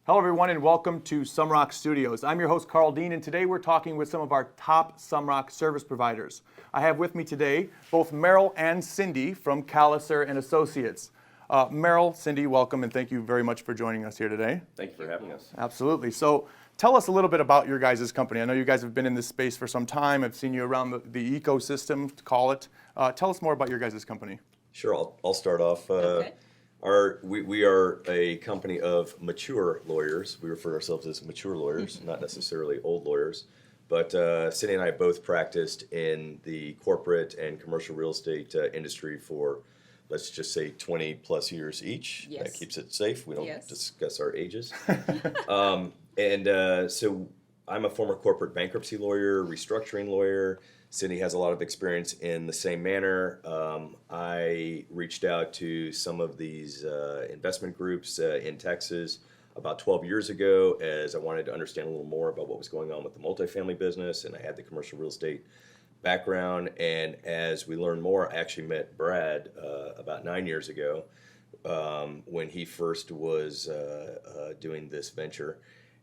Hello everyone and welcome to Sumrok Studios. I'm your host Carl Dean and today we're talking with some of our top Sumrok service providers. I have with me today both Merrill and Cindy from Kaliser Associates. Merrill, Cindy, welcome and thank you very much for joining us here today. Thank you for having us. Absolutely. So tell us a little bit about your guys' company. I know you guys have been in this space for some time. I've seen you around the ecosystem, to call it. Tell us more about your guys' company. Sure, I'll start off. Okay. We are a company of mature lawyers. We refer to ourselves as mature lawyers, not necessarily old lawyers. But Cindy and I both practiced in the corporate and commercial real estate industry for, let's just say, 20 plus years each. Yes. That keeps it safe. We don't Yes. discuss our ages. So I'm a former corporate bankruptcy lawyer, restructuring lawyer. Cindy has a lot of experience in the same manner. I reached out to some of these investment groups in Texas about 12 years ago as I wanted to understand a little more about what was going on with the multifamily business, and I had the commercial real estate background. And as we learned more, I actually met Brad about 9 years ago when he first was doing this venture.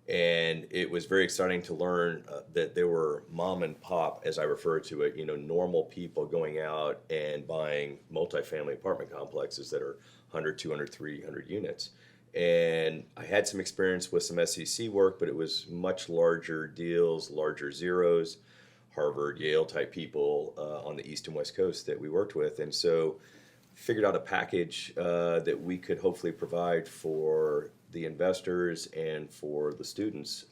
And it was very exciting to learn that there were mom and pop, as I refer to it, normal people going out and buying multifamily apartment complexes that are 100, 200, 300 units. And I had some experience with some SEC work, but it was much larger deals, larger zeros, Harvard, Yale type people on the East and West Coast that we worked with. And so figured out a package that we could hopefully provide for the investors and for the students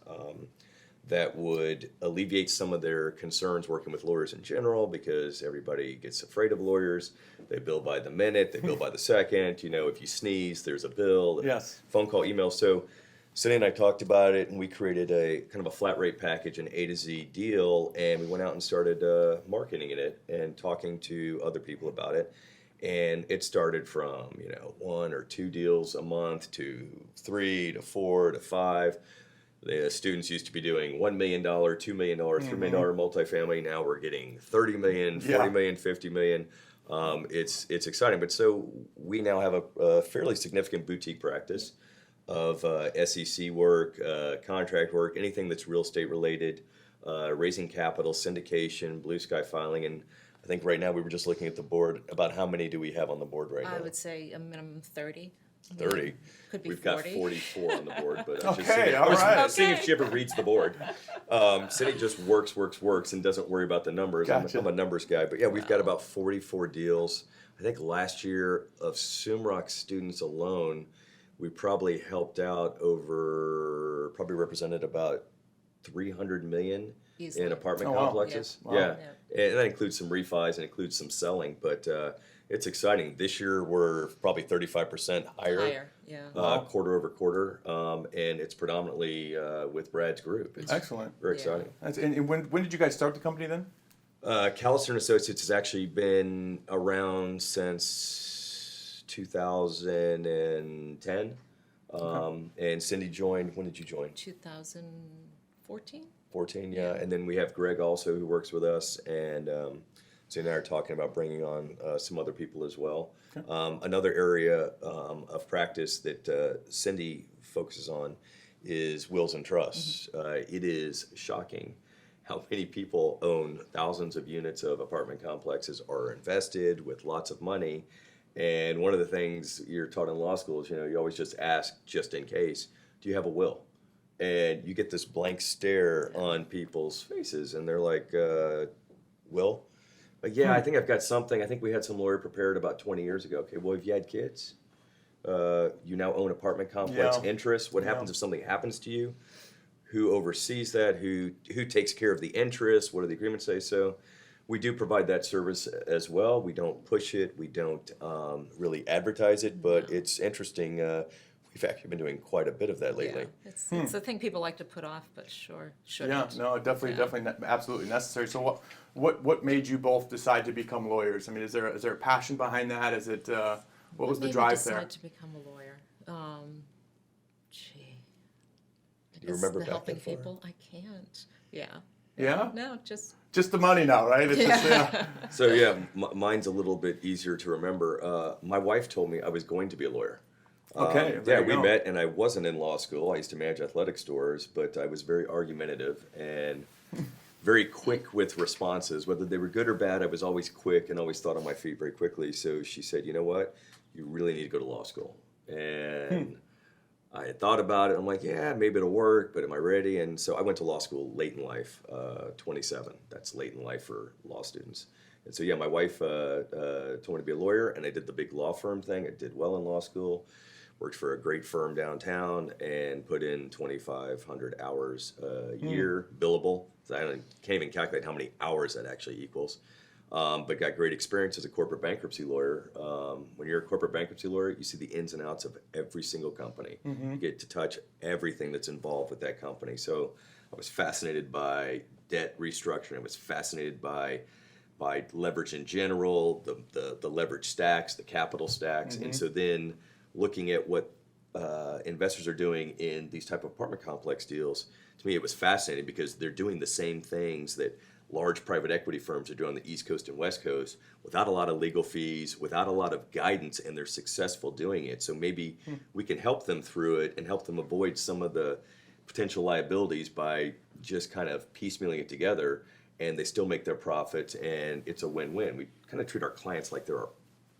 that would alleviate some of their concerns working with lawyers in general, because everybody gets afraid of lawyers. They bill by the minute, they bill by the second. If you sneeze, there's a bill. Yes. Phone call, email. So Cindy and I talked about it, and we created a kind of a flat rate package, an A to Z deal, and we went out and started marketing it and talking to other people about it. And it started from, 1 or 2 deals a month to 3 to 4 to 5. The students used to be doing $1 million, $2 million, $3 million multifamily. Now we're getting 30 million, 40 million, 50 million. It's exciting. But so we now have a fairly significant boutique practice of SEC work, contract work, anything that's real estate related, raising capital, syndication, blue sky filing, and I think right now we were just looking at the board about how many do we have on the board right now? I would say a minimum 30. 30. Could be We've 40. got 44 on the board, but I'm just Okay, seeing, all right. seeing if she ever reads the board. Cindy just works, and doesn't worry about the numbers. Gotcha. I'm a numbers guy, but yeah, we've got about 44 deals. I think last year of Sumrok students alone, we probably helped out probably represented about 300 million Easily. in apartment Oh, wow. complexes. Yeah. Wow. Yeah. And that includes some refis and includes some selling, but it's exciting. This year we're probably 35% higher, yeah. quarter over quarter, and it's predominantly with Brad's group. It's Excellent. very Yeah. exciting. And when did you guys start the company then? Kaliser Associates has actually been around since 2010, and Cindy joined. When did you join? 2014? 14, yeah. And then we have Greg also who works with us, and Cindy and I are talking about bringing on some other people as well. Okay. Another area of practice that Cindy focuses on is wills and trusts. It is shocking how many people own thousands of units of apartment complexes, are invested with lots of money. And one of the things you're taught in law school is, you always just ask, just in case, do you have a will? And you get this blank stare on people's faces, and they're like, will? But yeah, I think I've got something. I think we had some lawyer prepared about 20 years ago. Okay, well, if you had kids, you now own apartment complex interests. What happens if something happens to you? Who oversees that? Who takes care of the interest? What do the agreements say? So we do provide that service as well. We don't push it. We don't really advertise it, but it's interesting. We've actually been doing quite a bit of that lately. Yeah. It's the thing people like to put off, but sure shouldn't. Yeah, no, definitely, absolutely necessary. So, what made you both decide to become lawyers? I mean, is there a passion behind that? Is it what was the drive there? What made me decide to become a lawyer? You remember back helping that far? people? I can't. Yeah. Yeah? No, just Just the money now, right? It's just, So yeah, mine's a little bit easier to remember. My wife told me I was going to be a lawyer. Okay, Yeah, we met, and I wasn't in law school. I used to manage athletic stores, but I was very argumentative and very quick with responses. Whether they were good or bad, I was always quick and always thought on my feet very quickly. So she said, you know what? You really need to go to law school. And I had thought about it. I'm like, yeah, maybe it'll work, but am I ready? And so I went to law school late in life, 27. That's late in life for law students. And so, yeah, my wife told me to be a lawyer, and I did the big law firm thing. I did well in law school, worked for a great firm downtown, and put in 2,500 hours a year, billable. So I can't even calculate how many hours that actually equals. But got great experience as a corporate bankruptcy lawyer. When you're a corporate bankruptcy lawyer, you see the ins and outs of every single company. You get to touch everything that's involved with that company. So I was fascinated by debt restructuring. I was fascinated by leverage in general, the leverage stacks, the capital stacks. And so then looking at what investors are doing in these type of apartment complex deals, to me it was fascinating because they're doing the same things that large private equity firms are doing on the East Coast and West Coast without a lot of legal fees, without a lot of guidance, and they're successful doing it. So maybe we can help them through it and help them avoid some of the potential liabilities by just kind of piecemealing it together, and they still make their profit, and it's a win-win. We kind of treat our clients like they're our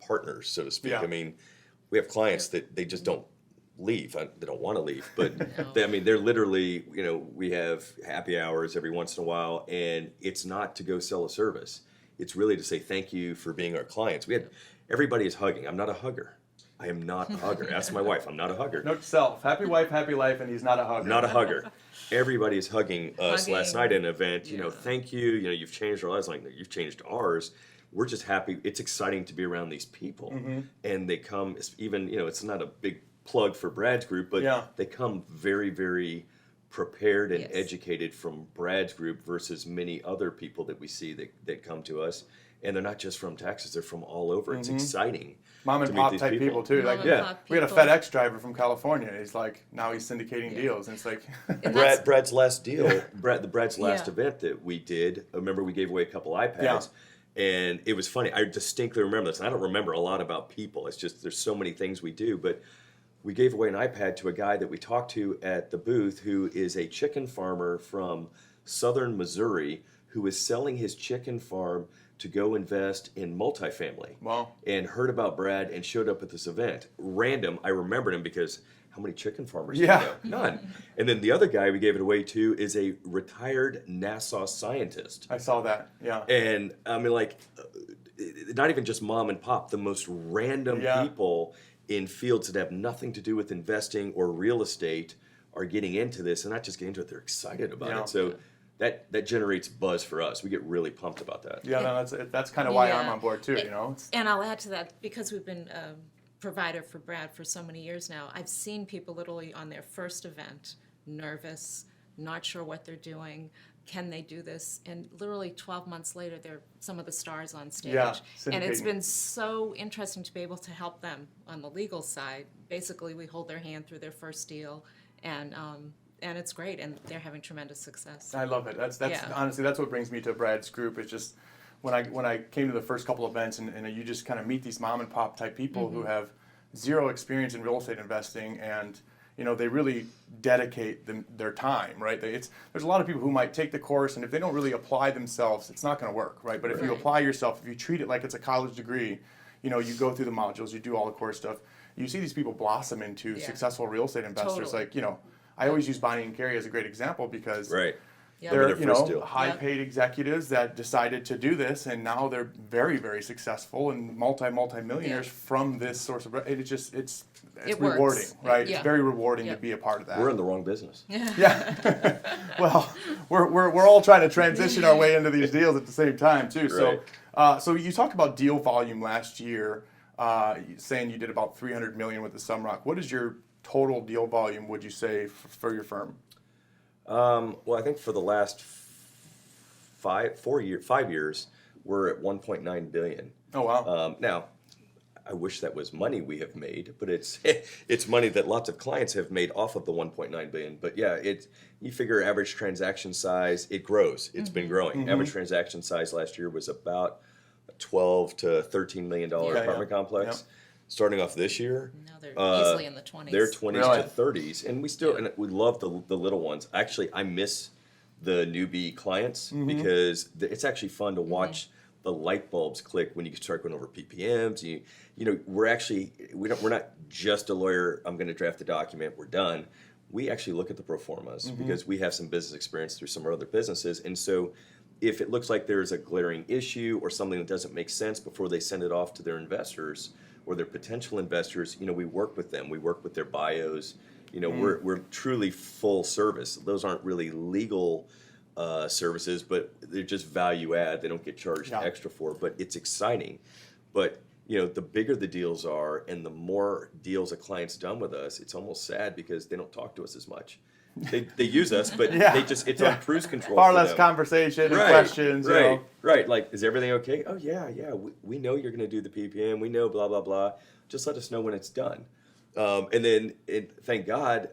partners, so to speak. Yeah. I mean, we have clients that they just don't leave. They don't want to leave, but they're literally, we have happy hours every once in a while, and it's not to go sell a service. It's really to say thank you for being our clients. Everybody is hugging. I'm not a hugger. I am not a hugger. Ask my wife. I'm not a hugger. Note to self: happy wife, happy life, and he's not a hugger. I'm not a hugger. Everybody is hugging us. Hugging. Last night at an event, thank you. You've changed our lives. Like, you've changed ours. We're just happy. It's exciting to be around these people, and they come. Even it's not a big plug for Brad's group, but they come very, very prepared and educated from Brad's group versus many other people that we see that come to us, and they're not just from Texas; they're from all over. It's exciting. Mom and to meet pop these type people too. Mom Like, and pop we had a people. FedEx driver from California. He's like, now he's syndicating deals, and it's like, And that's- Brad's last deal, Brad's last Yeah. event that we did. I remember we gave away a couple iPads, and it was funny. I distinctly remember this. And I don't remember a lot about people. It's just there's so many things we do, but we gave away an iPad to a guy that we talked to at the booth who is a chicken farmer from southern Missouri who is selling his chicken farm to go invest in multifamily. Wow. And heard about Brad and showed up at this event. Random. I remembered him because how many chicken farmers do you know? None. And then the other guy we gave it away to is a retired NASA scientist. I saw that. Yeah. And I mean, like, not even just mom and pop, the most random people in fields that have nothing to do with investing or real estate are getting into this, and not just getting into it, they're excited about it. So that generates buzz for us. We get really pumped about that. Yeah, no, that's kind of why I'm Yeah. on board too. It's, And I'll add to that, because we've been a provider for Brad for so many years now, I've seen people literally on their first event, nervous, not sure what they're doing. Can they do this? And literally 12 months later, they're some of the stars on stage. Yeah, and it's syndicating. been so interesting to be able to help them on the legal side. Basically, we hold their hand through their first deal, and it's great, and they're having tremendous success. I love it. That's Yeah. honestly that's what brings me to Brad's group. It's just when I came to the first couple events and you just kind of meet these mom and pop type people who have zero experience in real estate investing, and they really dedicate their time, right? There's a lot of people who might take the course, and if they don't really apply themselves, it's not going to work, right? But if you Right. apply yourself, if you treat it like it's a college degree, you go through the modules, you do all the core stuff, you see these people blossom into Yeah. successful real estate investors. Totally. Like, I always use Bonnie and Carrie as a great example because Right. Yeah. they're Their first deal. high-paid executives that decided to do this, and now they're very, very successful and multi-millionaires Yeah. from this source of. It's just it's It works. rewarding, right? Yeah. It's very rewarding Yeah. to be a part of that. We're in the wrong business. Yeah. Well, we're all trying to transition our way into these deals at the same time too. So you talked about deal volume last year, saying you did about $300 million with the Sumrok. What is your total deal volume, would you say, for your firm? Well, I think for the last 5 years, we're at 1.9 billion. Oh wow. Now, I wish that was money we have made, but it's it's money that lots of clients have made off of the 1.9 billion. But yeah, you figure average transaction size, it grows. It's been growing. Average transaction size last year was about a 12 to 13 million dollar Yeah, apartment yeah. complex. starting off this year. No, they're easily in the 20s. They're 20s Really? to 30s, and and we love the little ones. Actually, I miss the newbie clients because it's actually fun to watch the light bulbs click when you start going over PPMs. We're not just a lawyer. I'm going to draft the document. We're done. We actually look at the pro formas because we have some business experience through some of our other businesses, and so if it looks like there's a glaring issue or something that doesn't make sense before they send it off to their investors or their potential investors, we work with them. We work with their bios. We're truly full service. Those aren't really legal services, but they're just value add. They don't get charged extra for, but it's exciting. But the bigger the deals are and the more deals a client's done with us, it's almost sad because they don't talk to us as much. They use us, but it's on cruise control. Far for less them. conversation and questions. Right. Like, is everything okay? Oh, yeah. We know you're going to do the PPM. We know blah, blah, blah. Just let us know when it's done. And then, thank God,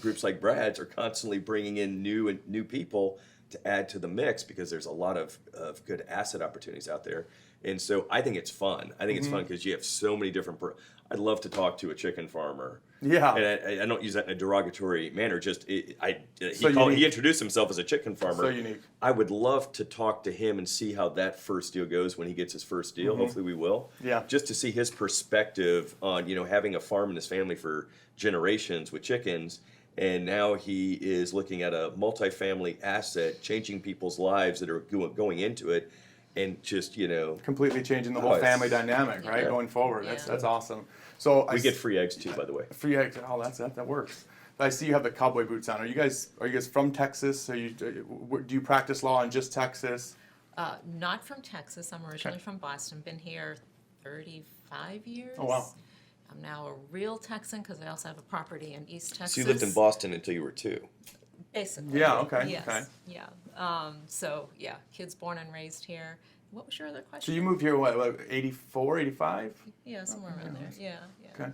groups like Brad's are constantly bringing in new people to add to the mix because there's a lot of good asset opportunities out there. And so I think it's fun. I think it's fun because you have so many different. I'd love to talk to a chicken farmer. Yeah. And I don't use that in a derogatory manner. He introduced himself as a chicken farmer. So unique. I would love to talk to him and see how that first deal goes when he gets his first deal. Hopefully we will. Yeah. Just to see his perspective on, having a farm in his family for generations with chickens. And now he is looking at a multifamily asset, changing people's lives that are going into it. And just, completely changing the whole family dynamic, right? Yeah. Going forward. Yeah. That's awesome. So we get free eggs too, by the way. free eggs. Oh, that works. I see you have the cowboy boots on. Are you guys from Texas? Do you practice law in just Texas? Not from Texas. I'm originally from Boston. Been here 35 years. Oh, wow. I'm now a real Texan because I also have a property in East Texas. So you lived in Boston until you were 2. Basically. Yeah, okay, Yes. okay. Yeah. Kids born and raised here. What was your other So question? you moved here, what 84, 85? Yeah, somewhere around there. Yeah. Okay.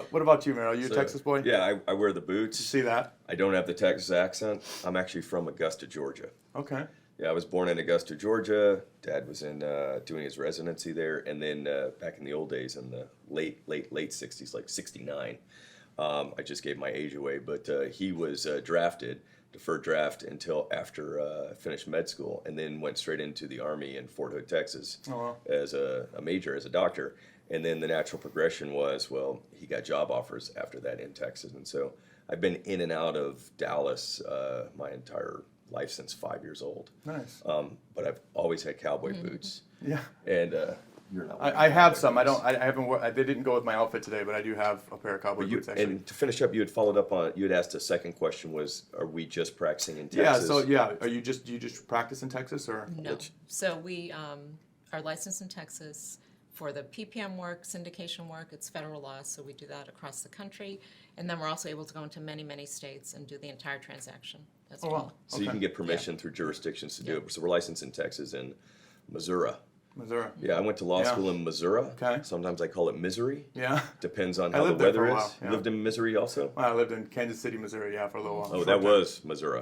What about you, Meryl? You a Texas boy? Yeah, I wear the boots. See that? I don't have the Texas accent. I'm actually from Augusta, Georgia. Okay. Yeah, I was born in Augusta, Georgia. Dad was in doing his residency there, and then back in the old days, in the late 60s, like 69. I just gave my age away, but he was deferred draft until after I finished med school, and then went straight into the Army in Fort Hood, Texas, as a major, as a doctor. And then the natural progression was, he got job offers after that in Texas, and so I've been in and out of Dallas my entire life since 5 years old. Nice. But I've always had cowboy boots. Yeah. And you're not. I have some. I haven't. They didn't go with my outfit today, but I do have a pair of cowboy But boots. Actually. and to finish up, you had followed up on. You had asked a second question: was are we just practicing in Yeah. Texas? So yeah, do you just practice in Texas or? No. So we are licensed in Texas for the PPM work, syndication work. It's federal law, so we do that across the country. And then we're also able to go into many, many states and do the entire transaction as well. Wow. So you can get permission through jurisdictions to do it. So we're licensed in Texas and Missouri. Missouri. Yeah, I went to law school in Missouri. Okay. Sometimes I call it Misery. Yeah. Depends on I how the lived there for weather a is. while, yeah. You lived in Missouri also? Well, I lived in Kansas City, Missouri. Yeah, for a little while. Oh, that was Missouri.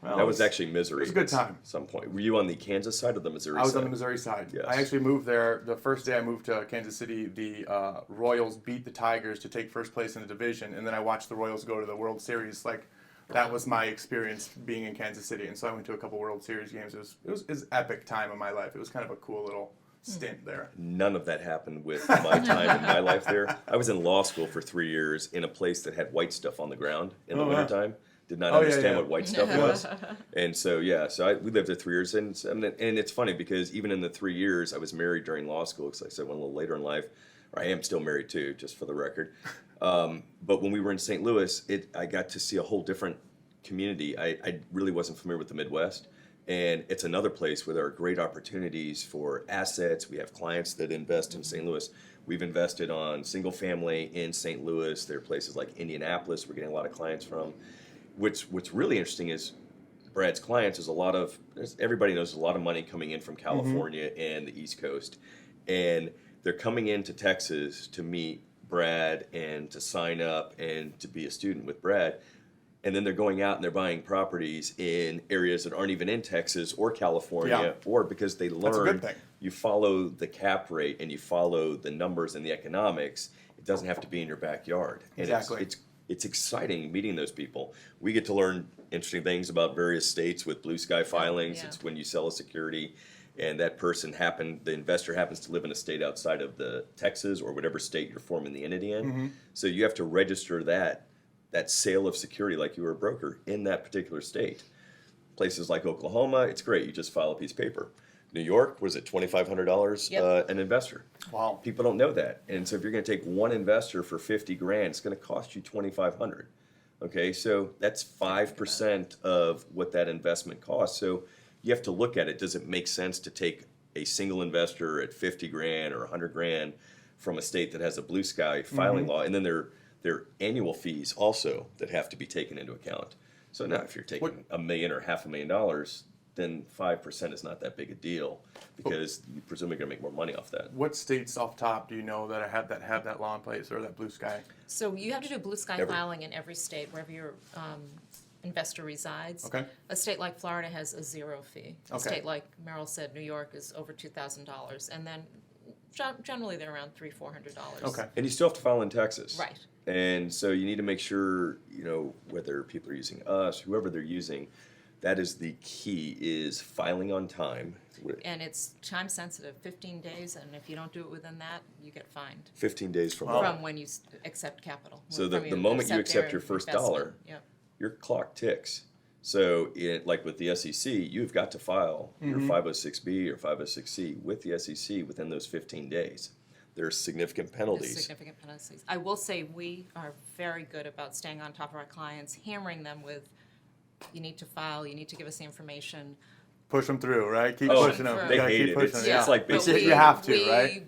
Well, That was actually Misery. it was a good time. At some point. Were you on the Kansas side or the Missouri side? I was on the Missouri side. Yes. I actually moved there. The first day I moved to Kansas City, the Royals beat the Tigers to take first place in the division, and then I watched the Royals go to the World Series. Like, that was my experience being in Kansas City, and so I went to a couple World Series games. It was an epic time of my life. It was kind of a cool little stint there. None of that happened with my time in my life there. I was in law school for 3 years in a place that had white stuff on the ground in the Oh, wow. wintertime. Did not Oh, yeah, understand yeah. what white stuff was. And so, we lived there 3 years. And it's funny because even in the 3 years, I was married during law school, because like I said, went a little later in life. Or I am still married too, just for the record. But when we were in St. Louis, I got to see a whole different community. I really wasn't familiar with the Midwest. And it's another place where there are great opportunities for assets. We have clients that invest in St. Louis. We've invested on single family in St. Louis. There are places like Indianapolis we're getting a lot of clients from. What's really interesting is Brad's clients is everybody knows there's a lot of money coming in from California and the East Coast. And they're coming into Texas to meet Brad and to sign up and to be a student with Brad. and then they're going out and they're buying properties in areas that aren't even in Texas or California, or because they That's a good learn thing. you follow the cap rate and you follow the numbers and the economics. It doesn't have to be in your backyard. And Exactly. it's exciting meeting those people. We get to learn interesting things about various states with blue sky filings. Yeah. It's when you sell a security and that person the investor happens to live in a state outside of the Texas or whatever state you're forming the entity in. So you have to register that sale of security like you were a broker in that particular state. Places like Oklahoma, it's great. You just file a piece of paper. New York, was it $2,500 Yep. an investor? Wow. People don't know that. And so if you're going to take one investor for 50 grand, it's going to cost you 2,500. Okay, so that's 5% of what that investment costs. So you have to look at it. Does it make sense to take a single investor at 50 grand or 100 grand from a state that has a blue sky filing law? And then there are annual fees also that have to be taken into account. So now if you're taking $1 million or $500,000, then 5% is not that big a deal because you presumably going to make more money off that. What states off top do you know that have that law in place or that blue sky? So you have to do blue sky Every- filing in every state, wherever your investor resides. Okay. A state like Florida has a zero fee. A Okay. state like Merrill said, New York is over $2,000. And then generally they're around $300-400. Okay. And you still have to file in Texas. Right. And so you need to make sure, whether people are using us, whoever they're using, that is the key, is filing on time. And it's time sensitive, 15 days, and if you don't do it within that, you get fined 15 days from from when you accept capital. So from the moment you accept their your first investment. dollar, Yep. your clock ticks. So like with the SEC, you've got to file your 506B or 506C with the SEC within those 15 days. There's significant There's penalties. significant penalties. I will say we are very good about staying on top of our clients, hammering them with, you need to file, you need to give us the information. Push them through, right? Keep Oh, pushing them. they You gotta hate keep it. pushing It's- them. it's like but basically- you have to, we right?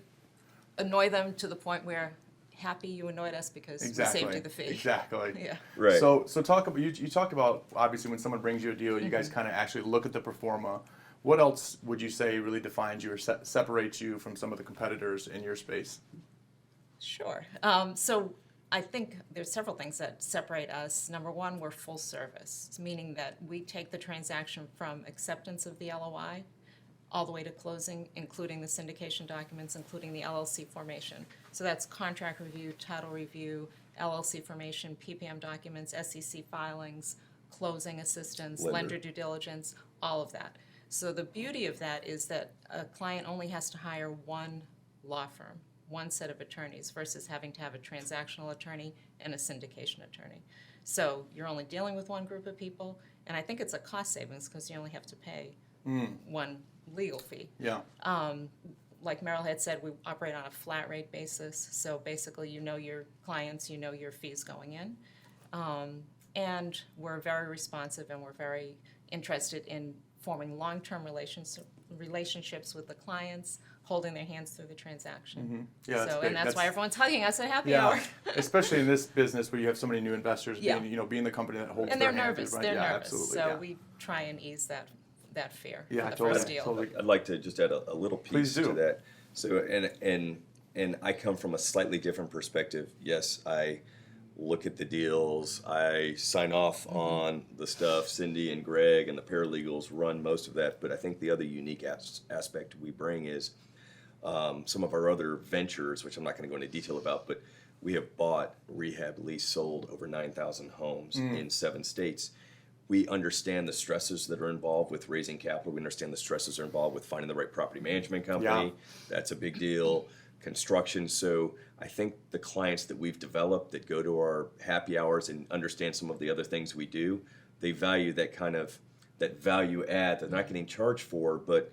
annoy them to the point where happy you annoyed us because Exactly. we saved you the fee. Exactly. Yeah. Right. So talk about you talked about obviously when someone brings you a deal, you guys kind of actually look at the pro forma. What else would you say really defines you or separates you from some of the competitors in your space? Sure. So I think there's several things that separate us. Number one, we're full service, meaning that we take the transaction from acceptance of the LOI all the way to closing, including the syndication documents, including the LLC formation. So that's contract review, title review, LLC formation, PPM documents, SEC filings, closing assistance, lender due diligence, all of that. So the beauty of that is that a client only has to hire one law firm, one set of attorneys, versus having to have a transactional attorney and a syndication attorney. So you're only dealing with one group of people, and I think it's a cost savings because you only have to pay one legal fee. Yeah. Like Merrill had said, we operate on a flat rate basis, so basically you know your clients, you know your fees going in. And we're very responsive and we're very interested in forming long-term relationships with the clients, holding their hands through the transaction. Yeah, that's So, big. and that's why everyone's hugging us at happy Yeah, hour. especially in this business where you have so many new investors, Yeah. being the company that holds And their they're hand nervous, through, they're right? Yeah, nervous. absolutely. So Yeah. we try and ease that fear Yeah, for the totally, first deal. totally. I'd like to just add a little Please piece do. to that. So, and I come from a slightly different perspective. Yes, I look at the deals. I sign off on the stuff. Cindy and Greg and the paralegals run most of that. But I think the other unique aspect we bring is some of our other ventures, which I'm not going to go into detail about, but we have bought, rehab, leased, sold over 9,000 homes in 7 states. We understand the stresses that are involved with raising capital. We understand the stresses that are involved with finding the right property management company. Yeah. That's a big deal. Construction. So I think the clients that we've developed that go to our happy hours and understand some of the other things we do, they value that kind of that value add that they're not getting charged for, but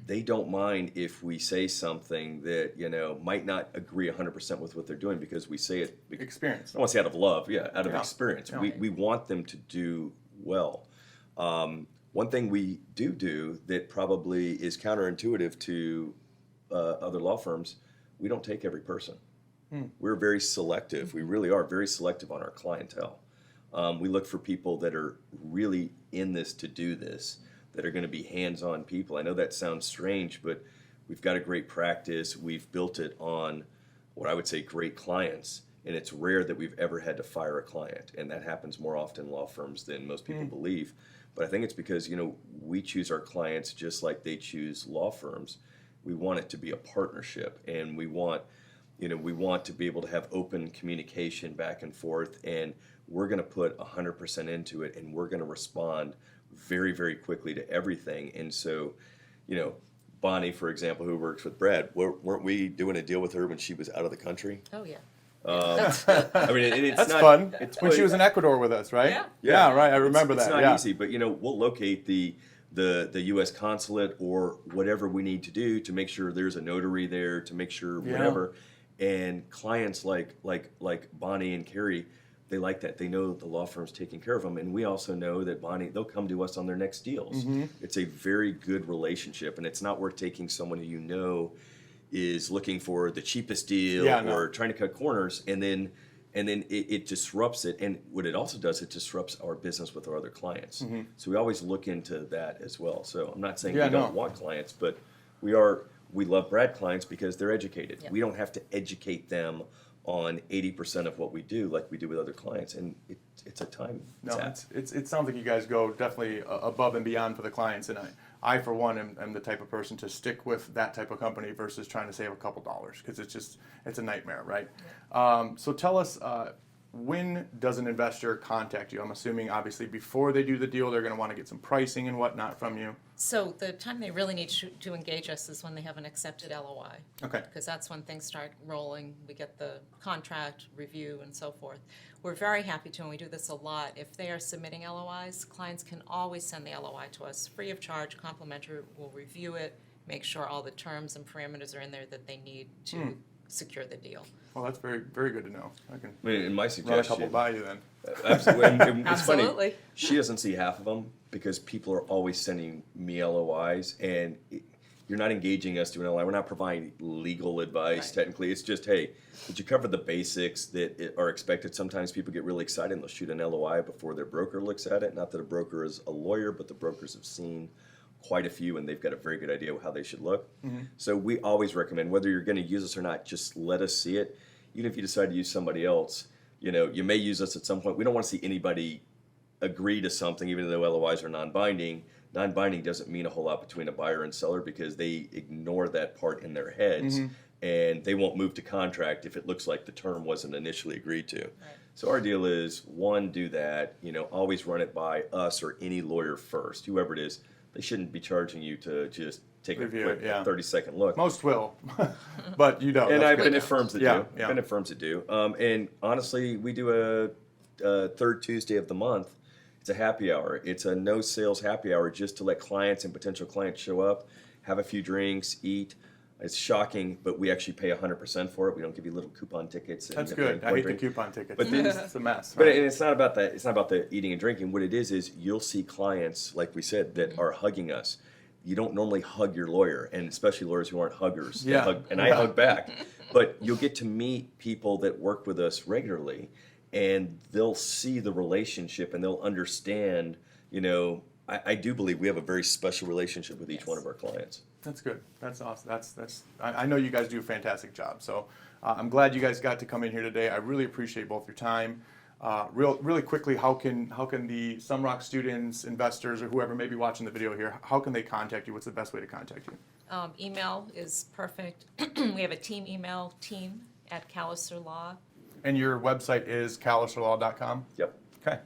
they don't mind if we say something that might not agree 100% with what they're doing because we say it. Experience. I don't want to say out of love, out of Yeah. experience. Yeah. We want them to do well. One thing we do that probably is counterintuitive to other law firms, we don't take every person. We're very selective. We really are very selective on our clientele. We look for people that are really in this to do this, that are going to be hands-on people. I know that sounds strange, but we've got a great practice. We've built it on what I would say great clients. and it's rare that we've ever had to fire a client, and that happens more often in law firms than most people believe. But I think it's because, we choose our clients just like they choose law firms. We want it to be a partnership, and we want to be able to have open communication back and forth, and we're going to put 100% into it, and we're going to respond very, very quickly to everything. And so, Bonnie, for example, who works with Brad, weren't we doing a deal with her when she was out of the country? Oh, yeah. I mean, it's That's not fun. It's When she was in Ecuador with us, right? Yeah. Yeah, right. I remember it's that. not yeah. easy, but we'll locate the U.S. consulate or whatever we need to do to make sure there's a notary there, to make sure whatever. And clients like Bonnie and Carrie, they like that. They know the law firm's taking care of them, and we also know that they'll come to us on their next deals. It's a very good relationship, and it's not worth taking someone who is looking for the cheapest deal or trying to cut corners, and then it disrupts it. And what it also does, it disrupts our business with our other clients. So we always look into that as well. So I'm not saying we don't want clients, but we love Brad clients because they're educated. We don't have to educate them on 80% of what we do like we do with other clients, and it's a time. It sounds like you guys go definitely above and beyond for the clients, and I for one am the type of person to stick with that type of company versus trying to save a couple dollars, because it's a nightmare, right? So tell us, when does an investor contact you? I'm assuming obviously before they do the deal, they're going to want to get some pricing and whatnot from you. So the time they really need to engage us is when they have an accepted LOI. Okay. Because that's when things start rolling. We get the contract review and so forth. We're very happy to, and we do this a lot. If they are submitting LOIs, clients can always send the LOI to us free of charge, complimentary. We'll review it, make sure all the terms and parameters are in there that they need to secure the deal. Well, that's very, very good to know. I can In my run a suggestion, couple by you then. absolutely. And it's funny. Absolutely. She doesn't see half of them because people are always sending me LOIs, and you're not engaging us to an LOI. We're not providing legal advice. Right. Technically, it's just, hey, did you cover the basics that are expected? Sometimes people get really excited and they'll shoot an LOI before their broker looks at it. Not that a broker is a lawyer, but the brokers have seen quite a few, and they've got a very good idea of how they should look. So we always recommend, whether you're going to use us or not, just let us see it. Even if you decide to use somebody else, you may use us at some point. We don't want to see anybody agree to something, even though LOIs are non-binding. Non-binding doesn't mean a whole lot between a buyer and seller because they ignore that part in their heads, and they won't move to contract if it looks like the term wasn't initially agreed to. Right. So our deal is, one, do that. Always run it by us or any lawyer first, whoever it is. They shouldn't be charging you to just take Review a quick it, 30-second look. Most will, but you don't. And That's I've good. been at firms that Yeah, do. yeah. I've been at firms that do. And honestly, we do a third Tuesday of the month. It's a happy hour. It's a no sales happy hour just to let clients and potential clients show up, have a few drinks, eat. It's shocking, but we actually pay 100% for it. We don't give you little coupon tickets. That's good. I hate the coupon tickets. But then, It's a mess. But Right? and it's not about that. It's not about the eating and drinking. What it is you'll see clients, like we said, that are hugging us. You don't normally hug your lawyer, and especially lawyers who aren't huggers. They Yeah. hug, and I hug back. But you'll get to meet people that work with us regularly, and they'll see the relationship, and they'll understand. I do believe we have a very special relationship with each one of our clients. That's good. That's awesome. That's. I know you guys do a fantastic job. So I'm glad you guys got to come in here today. I really appreciate both your time. Really quickly, how can the Sumrok students, investors, or whoever may be watching the video here, how can they contact you? What's the best way to contact you? Email is perfect. We have a team email, team@Kaliser Law. And your website is kaliserlaw.com? Yep. Okay.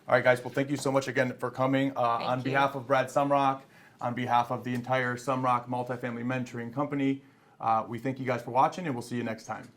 All right, guys. Well, thank you so much again for coming. On you. behalf of Brad Sumrok, on behalf of the entire Sumrok Multifamily Mentoring Company, we thank you guys for watching, and we'll see you next time.